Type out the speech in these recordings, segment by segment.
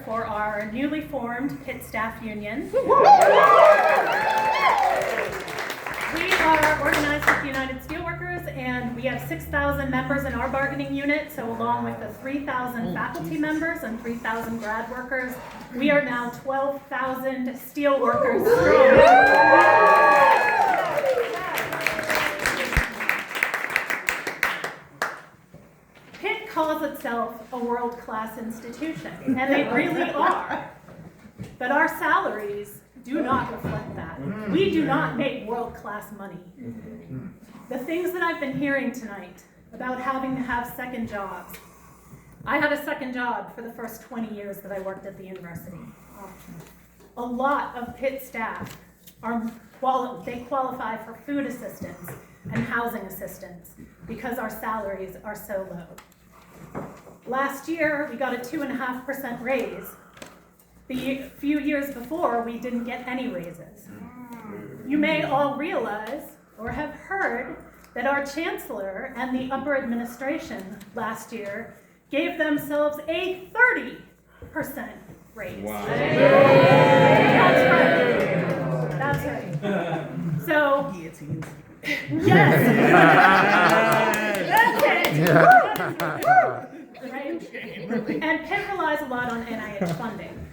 for our newly formed Pitt Staff Union. We are organized with United Steelworkers, and we have 6,000 members in our bargaining unit. So along with the 3,000 faculty members and 3,000 grad workers, we are now 12,000 steelworkers strong. Pitt calls itself a world-class institution, and they really are. But our salaries do not reflect that. We do not make world-class money. The things that I've been hearing tonight about having to have second jobs. I had a second job for the first 20 years that I worked at the university. A lot of Pitt staff they qualify for food assistance and housing assistance because our salaries are so low. Last year, we got a 2.5% raise. The few years before, we didn't get any raises. You may all realize or have heard that our chancellor and the upper administration last year gave themselves a 30% raise. Wow. That's right. So, yes. That's it. Right? And Pitt relies a lot on NIH funding,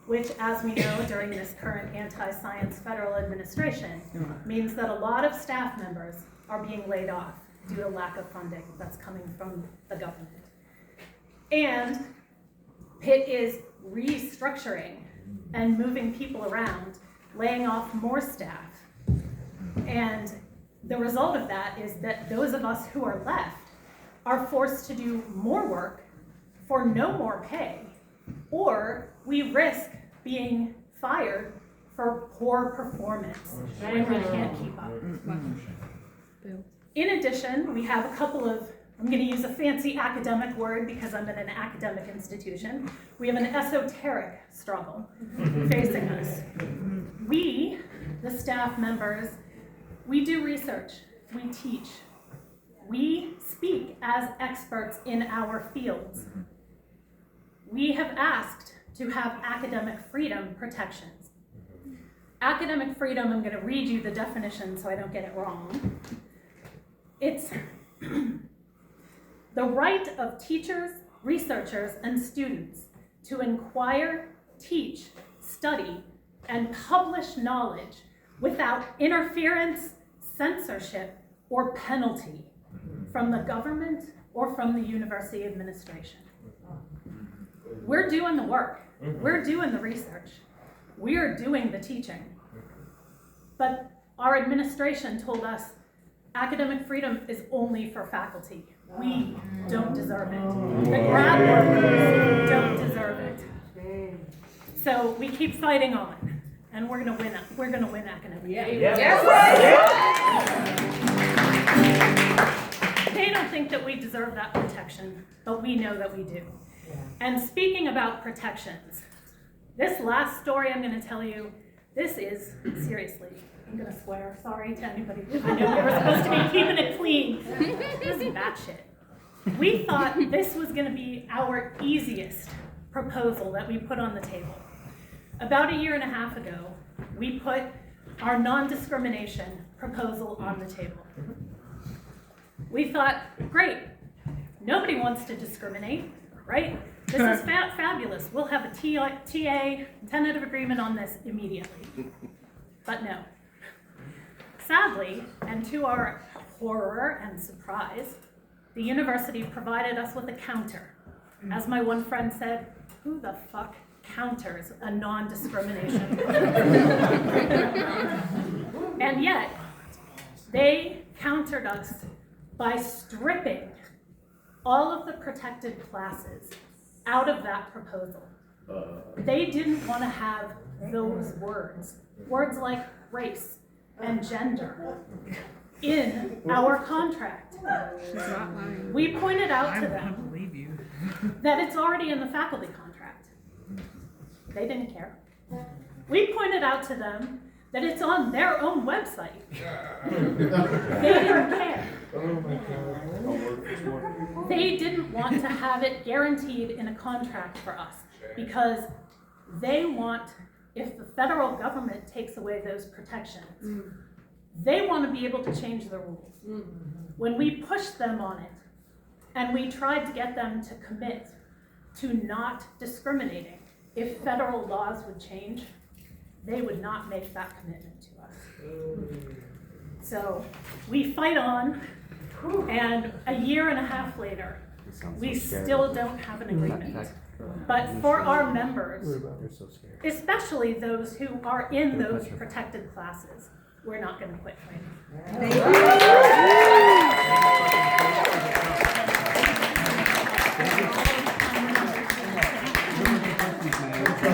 which, as we know, during this current anti-science federal administration, means that a lot of staff members are being laid off due to lack of funding that's coming from the government. And Pitt is restructuring and moving people around, laying off more staff. And the result of that is that those of us who are left are forced to do more work for no more pay, or we risk being fired for poor performance when we can't keep up. In addition, we have a couple of, I'm going to use a fancy academic word because I'm in an academic institution, we have an esoteric struggle facing us. We, the staff members, we do research, we teach, we speak as experts in our fields. We have asked to have academic freedom protections. Academic freedom, I'm going to read you the definition so I don't get it wrong. It's the right of teachers, researchers, and students to inquire, teach, study, and publish knowledge without interference, censorship, or penalty from the government or from the university administration. We're doing the work. We're doing the research. We're doing the teaching. But our administration told us academic freedom is only for faculty. We don't deserve it. The grad workers don't deserve it. So we keep fighting on, and we're going to win. We're going to win academic freedom. They don't think that we deserve that protection, but we know that we do. And speaking about protections, this last story I'm going to tell you, this is, seriously, I'm going to swear, sorry to anybody. I know we were supposed to be keeping it clean. This is batshit. We thought this was going to be our easiest proposal that we put on the table. About a year and a half ago, we put our non-discrimination proposal on the table. We thought, great, nobody wants to discriminate, right? This is fabulous. We'll have a TA, tentative agreement on this immediately. But no. Sadly, and to our horror and surprise, the university provided us with a counter. As my one friend said, who the fuck counters a non-discrimination? And yet, they countered us by stripping all of the protected classes out of that proposal. They didn't want to have those words like race and gender, in our contract. She's not lying. We pointed out to them that it's already in the faculty contract. They didn't care. We pointed out to them that it's on their own website. They didn't care. They didn't want to have it guaranteed in a contract for us. because they want, if the federal government takes away those protections, they want to be able to change the rules. When we pushed them on it, and we tried to get them to commit to not discriminating, if federal laws would change, they would not make that commitment to us. So we fight on, and a year and a half later, we still don't have an agreement. But for our members, especially those who are in those protected classes, we're not going to quit fighting.